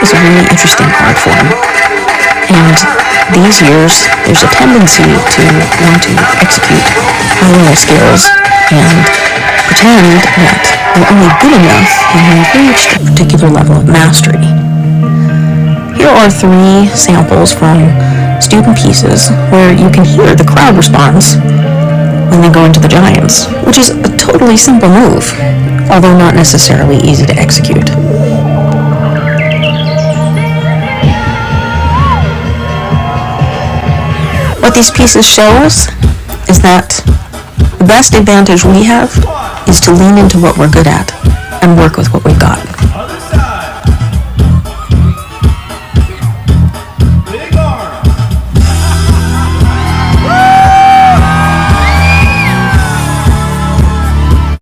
is a really interesting art form. And these years, there's a tendency to want to execute high-level skills and pretend that you're only good enough when you've reached a particular level of mastery. Here are 3 samples from student pieces where you can hear the crowd response when they go into the giants, which is a totally simple move, although not necessarily easy to execute. What these pieces show us is that the best advantage we have is to lean into what we're good at and work with what we've got.